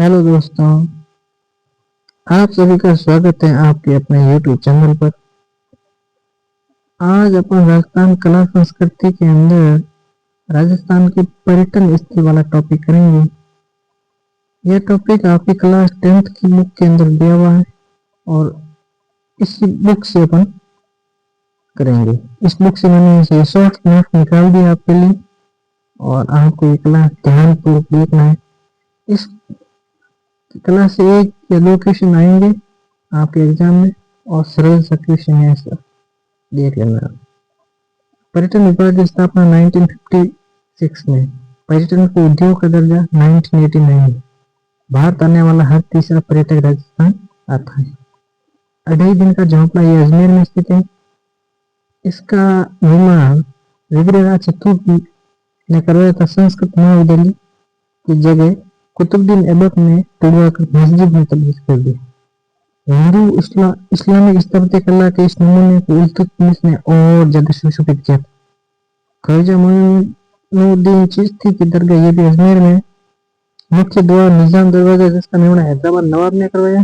Hello दोस्तों, आप सभी का स्वागत है आपके अपने YouTube चैनल पर। आज अपन राजस्थान कला संस्कृति के अंदर राजस्थान के पर्यटन स्थल वाला टॉपिक करेंगे। यह टॉपिक आपकी क्लास 10th की बुक के अंदर दिया हुआ है और इसी बुक से अपन करेंगे। इस बुक से मैंने इसे शॉर्ट नोट निकाल दिया आपके लिए और आपको ये क्लास ध्यानपूर्वक देखना है। इस क्लास से 1 या 2 क्वेश्चन आएंगे आपके एग्जाम में और सरल सा क्वेश्चन है, ऐसा देख लेना। पर्यटन विभाग की स्थापना 1956 में। पर्यटन को उद्योग का दर्जा 1989 में। भारत आने वाला हर तीसरा पर्यटक राजस्थान आता है। 2.5 दिन का झोंपड़ा ये अजमेर में स्थित है। इसका निर्माण विग्रहराज चतुर्थी ने करवाया था। संस्कृत महाविद्यालय की जगह कुतुबुद्दीन ऐबक ने तुड़वाकर मस्जिद में तब्दील कर दी। हिंदू इस्लामिक स्थापत्य कला के इस नमूने को इल्तुतमिश ने और ज्यादा सुशोभित किया। ख्वाजा मोइनुद्दीन चिश्ती की दरगाह ये भी अजमेर में। मुख्य द्वार निजाम दरवाजा जिसका निर्माण हैदराबाद नवाब ने करवाया।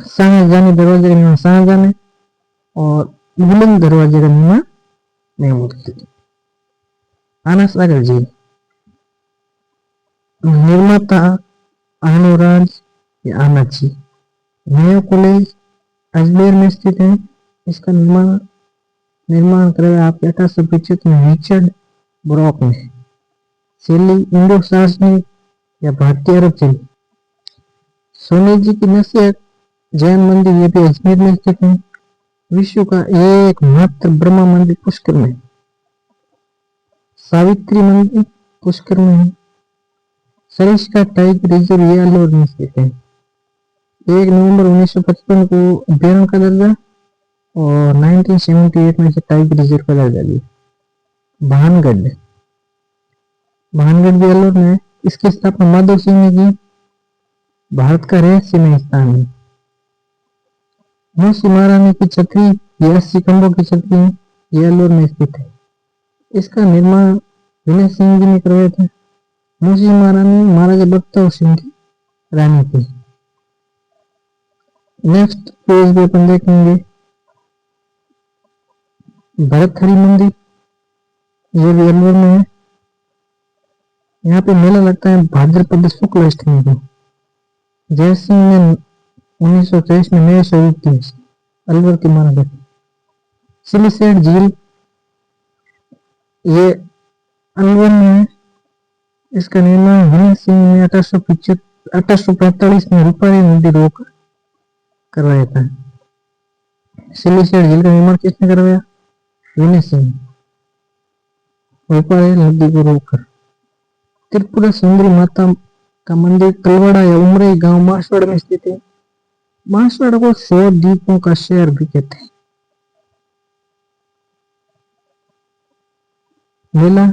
शाहजहानी दरवाजे का निर्माण शाहजहां ने और बुलंद दरवाजे का निर्माण महमूद। आना सागर झील निर्माता आनोराज या आनाची। नया कॉलेज अजमेर में स्थित है। इसका निर्माण करवाया आपके 1875 में रिचर्ड ब्रॉक ने। शैली इंडो सासनी या भारतीय अरब शैली। सोनी जी की नसीहत जैन मंदिर ये भी अजमेर में स्थित है। विश्व का एकमात्र ब्रह्मा मंदिर पुष्कर में। सावित्री मंदिर पुष्कर में है। सरिस्का टाइगर रिजर्व ये अलवर में स्थित है। 1 नवंबर 1955 को अभ्यारण्य का दर्जा और 1978 में से टाइगर रिजर्व का दर्जा दिया। भानगढ़ भी अलवर में है। इसकी स्थापना माधव सिंह ने की। भारत का रहस्यमय स्थान है। मौसी महारानी की छतरी ये 80 खंभों की छतरी है। ये अलवर में स्थित है। इसका निर्माण विनय सिंह जी ने करवाया था। मौसी महारानी महाराजा बख्तर सिंह की रानी थी। नेक्स्ट पेज पे अपन देखेंगे भरतहरि मंदिर ये भी अलवर में है। यहाँ पे मेला लगता है भाद्रपद शुक्ल अष्टमी को। जयसिंह ने 1923 में नया स्वरूप दिया। अलवर की माना जाती। सिलीसेट झील ये अलवर में है। इसका निर्माण विनय सिंह ने 1845 में रूपारी नदी रोक करवाया था। सिलीसेट झील का निर्माण किसने करवाया? विनय सिंह। रूपारी नदी को रोककर। त्रिपुरा सुंदरी माता का मंदिर कलवाड़ा या उमरई गांव मासवाड़ा में स्थित है। मासवाड़ा को 100 द्वीपों का शहर भी कहते हैं। मेला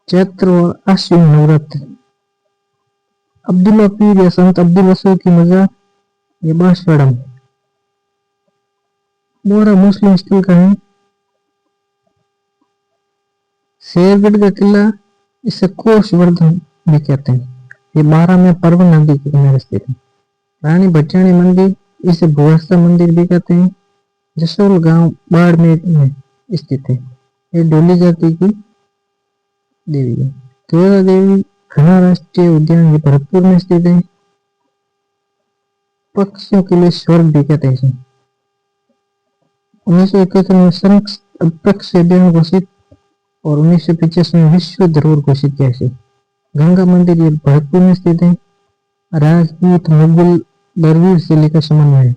चैत्र और आश्विन नवरात्र। अब्दुल्ला पीर या संत अब्दुल वसू की मजार ये बांसवाड़ा में। मोहरा मुस्लिम स्थल का है। शेरगढ़ का किला इसे कोषवर्धन भी कहते हैं। ये 12 में परवन नदी के किनारे स्थित है। रानी भटियाणी मंदिर इसे भुवस्ता मंदिर भी कहते हैं। जसोल गांव बाड़मेर में स्थित है। ये डोली जाति की देवी है। केवला देवी घना राष्ट्रीय उद्यान ये भरतपुर में स्थित है। पक्षियों के लिए स्वर्ग भी कहते हैं। 1971 में शंख अपक्ष उद्यान घोषित और 1985 में विश्व धरोहर घोषित किया है। गंगा मंदिर ये भरतपुर में स्थित है। राजपूत मुगल दरवीर शैली का समन्वय है।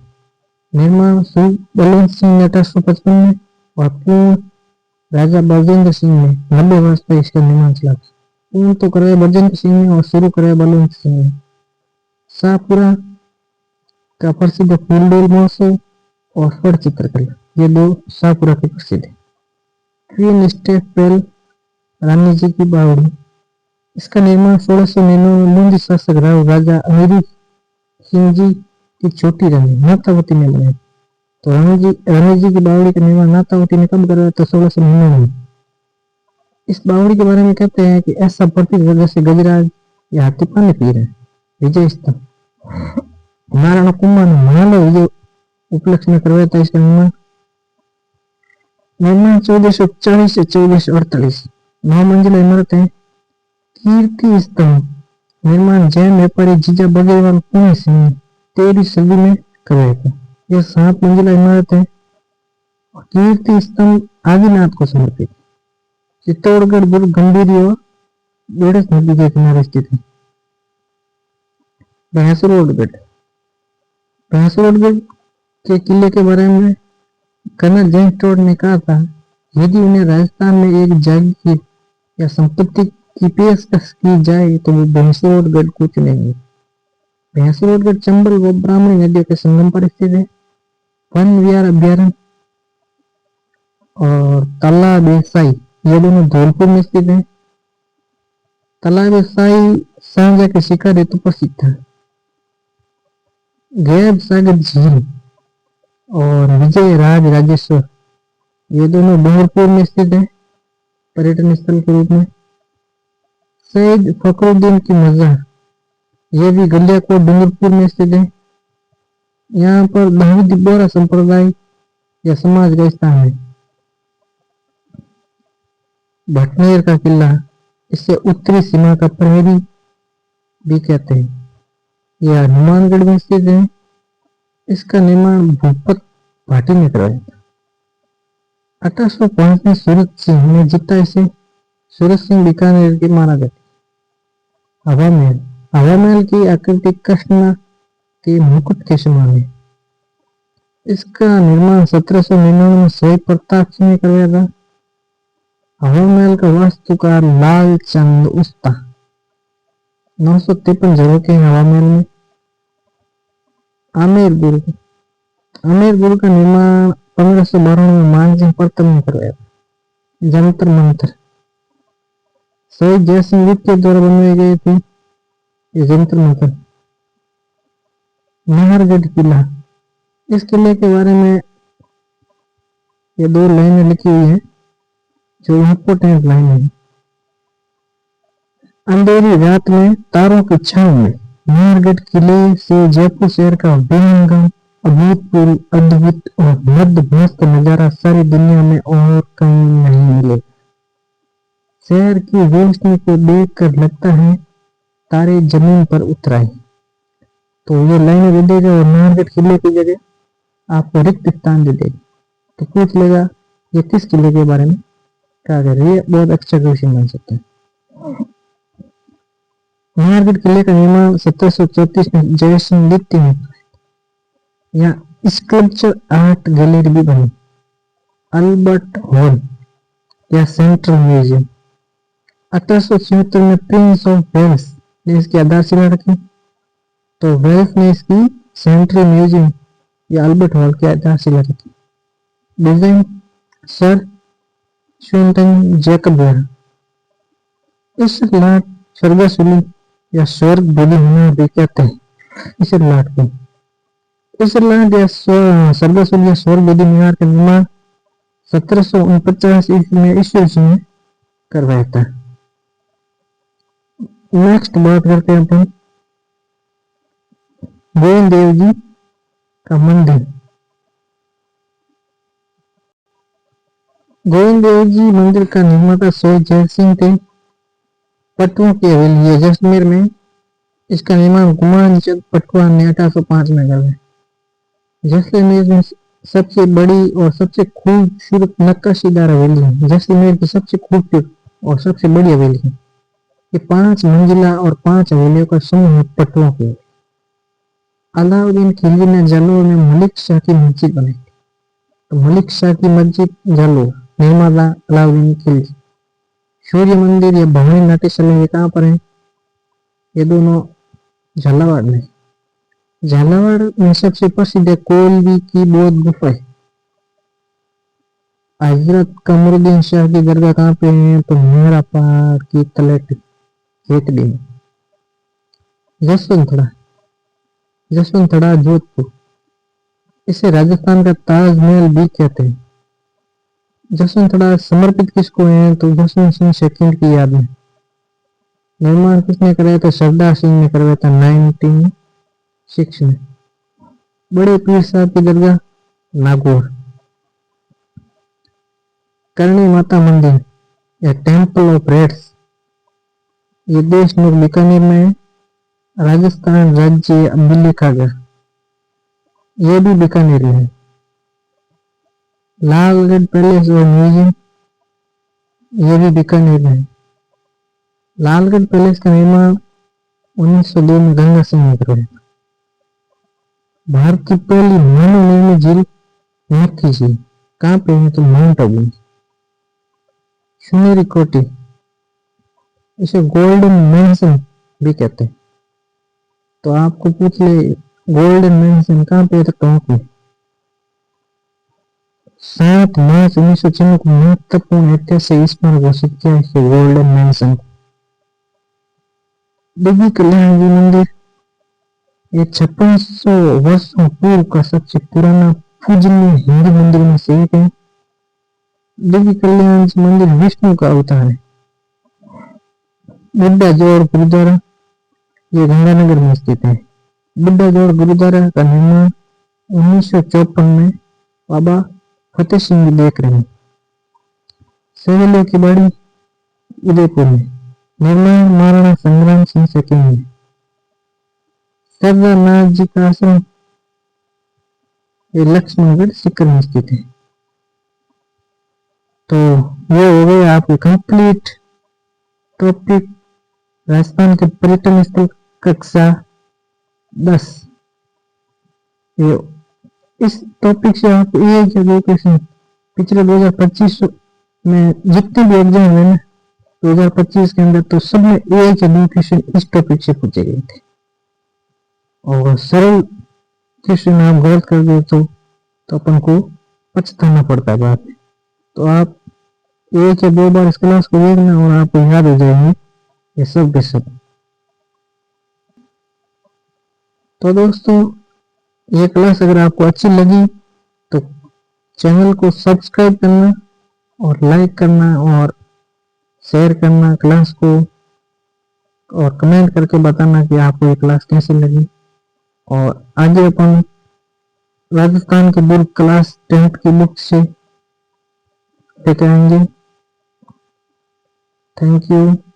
निर्माण बलवंत सिंह ने 1855 में और पूर्ण राजा बलजेंद्र सिंह ने 90 वर्ष तक इसका निर्माण चला। पूर्ण तो कराया बलजेंद्र सिंह ने और शुरू कराया बलवंत सिंह ने। शाहपुरा का प्रसिद्ध फूलडोल महोत्सव और फड़ चित्रकला ये 2 शाहपुरा के प्रसिद्ध है। क्वीन स्टेट पेल रानी जी की बावड़ी। इसका निर्माण 1699 में मुंज शासक राव राजा अनिरुद्ध सिंह जी की छोटी रानी नाथावती ने बनाया। तो रानी जी की बावड़ी का निर्माण नाथावती ने कब करवाया? तो 1699 में। इस बावड़ी के बारे में कहते हैं कि ऐसा प्रतीत होता जैसे गजराज या हाथी पानी पी रहे हैं। विजय स्तंभ महाराणा कुंभा ने महान विजय उपलक्ष्य में करवाया था। इसका निर्माण 1440 से 1448 9 मंजिला इमारत है। कीर्ति स्तंभ निर्माण जैन व्यापारी जीजा बघेलवाल पुणे सिंह 13वीं सदी में करवाया था। यह 7 मंजिला इमारत है। कीर्ति स्तंभ आदिनाथ को समर्पित। चित्तौड़गढ़ दुर्ग गंभीर और बेड़स नदी के किनारे स्थित है। भैंसरोडगढ़ के किले के बारे में कर्नल जेम्स टोड ने कहा था, यदि उन्हें राजस्थान में एक जागीर या संपत्ति की पेशकश की जाए तो वो भैंसरोडगढ़ को चुनेंगे। भैंसरोडगढ़ चंबल व ब्राह्मणी नदियों के संगम पर स्थित है। वन विहार अभ्यारण्य और तालाब साई ये दोनों धौलपुर में स्थित है। तालाब साई सांझा के शिकार हेतु प्रसिद्ध है। गैब सागर झील और विजय राज राजेश्वर ये दोनों डूंगरपुर में स्थित है पर्यटन स्थल के रूप में। शहीद फखरुद्दीन की मजार यह भी गलियाकोट डूंगरपुर में स्थित है। यहाँ पर दाऊदी बोहरा संप्रदाय या समाज का स्थान है। भटनेर का किला इसे उत्तरी सीमा का प्रहरी भी कहते हैं। यह हनुमानगढ़ में स्थित है। इसका निर्माण भूपत भाटी ने करवाया था। 1805 में सूरत सिंह ने जीता। इसे सूरत सिंह बीकानेर के माना जाता है। हवा महल की आकृति कृष्ण के मुकुट के समान है। इसका निर्माण 1799 में शहीद प्रताप सिंह ने करवाया था। हवा महल का वास्तुकार लाल चंद उस्ता 953 जगह के हवा महल में। आमेर बुर्ग का निर्माण 1592 में मानसिंह प्रथम ने करवाया था। जंतर मंतर शहीद जयसिंह द्वितीय द्वारा बनवाए गए थे ये जंतर मंतर। नाहरगढ़ किला इस किले के बारे में ये 2 लाइनें लिखी हुई है जो इंपोर्टेंट लाइन है। अंधेरी रात में तारों की छांव में नाहरगढ़ किले से जयपुर शहर का विहंगम अभूतपूर्व अद्भुत और मस्त नजारा सारी दुनिया में और कहीं नहीं मिले। शहर की रोशनी को देखकर लगता है तारे जमीन पर उतराए। तो ये लाइनें दे देगा और नाहरगढ़ किले की जगह आपको रिक्त स्थान दे देगा। तो पूछ लेगा ये किस किले के बारे में कहा गया। ये बहुत अच्छा क्वेश्चन बन सकता है। नाहरगढ़ किले का निर्माण 1734 में जयसिंह द्वितीय ने। यहाँ स्कल्पचर आर्ट गैलरी भी बनी। अल्बर्ट हॉल या सेंट्रल म्यूजियम 1876 में प्रिंस ऑफ वेल्स ने इसकी आधारशिला रखी। तो वेल्स ने इसकी सेंट्रल म्यूजियम या अल्बर्ट हॉल की आधारशिला रखी। डिजाइन सर स्विंटन जैकब द्वारा। इस लाट स्वर्गसुली या स्वर्ग बोली होना भी कहते हैं। इस लाट को इसरलैंड या स्वर्गसुली या स्वर्ग बोली मीनार का निर्माण 1749 ईस्वी में ईश्वर सिंह ने करवाया था। नेक्स्ट बात करते हैं अपन गोविंद देव जी का मंदिर। गोविंद देव जी मंदिर का निर्माता शहीद जय सिंह थे। पटुओं की हवेली है जैसलमेर में। इसका निर्माण गुमान चंद पटवा ने 1805 में करवाया। जैसलमेर में सबसे बड़ी और सबसे खूबसूरत नक्काशीदार हवेली है। जैसलमेर की सबसे खूबसूरत और सबसे बड़ी हवेली है। ये 5 मंजिला और 5 हवेलियों का समूह है पटुओं की। अलाउद्दीन खिलजी ने जालोर में मलिक शाह की मस्जिद बनाई। तो मलिक शाह की मस्जिद जालोर निर्माता अलाउद्दीन खिलजी। सूर्य मंदिर या भवानी नाट्यशाला ये कहाँ पर है? ये दोनों झालावाड़ में। झालावाड़ में सबसे प्रसिद्ध है कोलवी की बौद्ध गुफा है। हजरत कमरुद्दीन शाह की दरगाह कहाँ पे है? तो मेरा पहाड़ की तलट खेतड़ी में। जसवंतड़ा जोधपुर इसे राजस्थान का ताजमहल भी कहते हैं। जसवंतड़ा समर्पित किसको है? तो जसवंत सिंह सेकंड की याद में। निर्माण किसने कराया था? सरदार सिंह ने करवाया था 1906 में। बड़े पीर साहब की दरगाह नागौर। करणी माता मंदिर या टेम्पल ऑफ रेड्स, ये देशमुख बीकानेर में है। राजस्थान राज्य अम्बिलिकागढ़, ये भी बीकानेर में है। लालगढ़ पैलेस और म्यूजियम, ये भी बीकानेर में है। लालगढ़ पैलेस का निर्माण 1902 में गंगा सिंह ने करवाया। भारत की पहली मानव निर्मित झील नक्की झील कहाँ पे है? तो माउंट आबू में। सुनहरी कोठी, इसे गोल्डन मैंशन भी कहते हैं। तो आपको पूछ ले गोल्डन मैंशन कहाँ पे है? तो टोंक में। 7 मार्च 1996 को महत्वपूर्ण ऐतिहासिक स्मारक घोषित किया है गोल्डन मैंशन। देवी कल्याण जी मंदिर, ये 5600 वर्षों पूर्व का सबसे पुराना पूजनीय हिंदू मंदिर में से एक है। देवी कल्याण जी मंदिर विष्णु का अवतार है। बुड्ढा जोड़ गुरुद्वारा, ये गंगानगर में स्थित है। बुड्ढा जोड़ गुरुद्वारा का निर्माण 1954 में बाबा फतेह सिंह देख रहे हैं। सहेलियों की बाड़ी उदयपुर में, निर्माण महाराणा संग्राम सिंह सेकंड में। सरदार नाथ जी का आश्रम, ये लक्ष्मणगढ़ सीकर में स्थित है। तो ये हो गए आपके कंप्लीट टॉपिक राजस्थान के पर्यटन स्थल कक्षा 10। ये इस टॉपिक से आप एक या दो क्वेश्चन पिछले 2025 में जितने भी एग्जाम हुए ना 2025 के अंदर, तो सब में एक या दो क्वेश्चन इस टॉपिक से पूछे गए थे। और सरल क्वेश्चन आप गलत कर दो तो अपन को पछताना पड़ता है बाद में। तो आप एक या दो बार इस क्लास को देखना और आपको याद हो जाएंगे ये सब के सब। तो दोस्तों, ये क्लास अगर आपको अच्छी लगी तो चैनल को सब्सक्राइब करना और लाइक करना और शेयर करना क्लास को, और कमेंट करके बताना कि आपको ये क्लास कैसी लगी। और आगे अपन राजस्थान के बुक क्लास 10th की बुक से लेकर आएंगे। Thank you.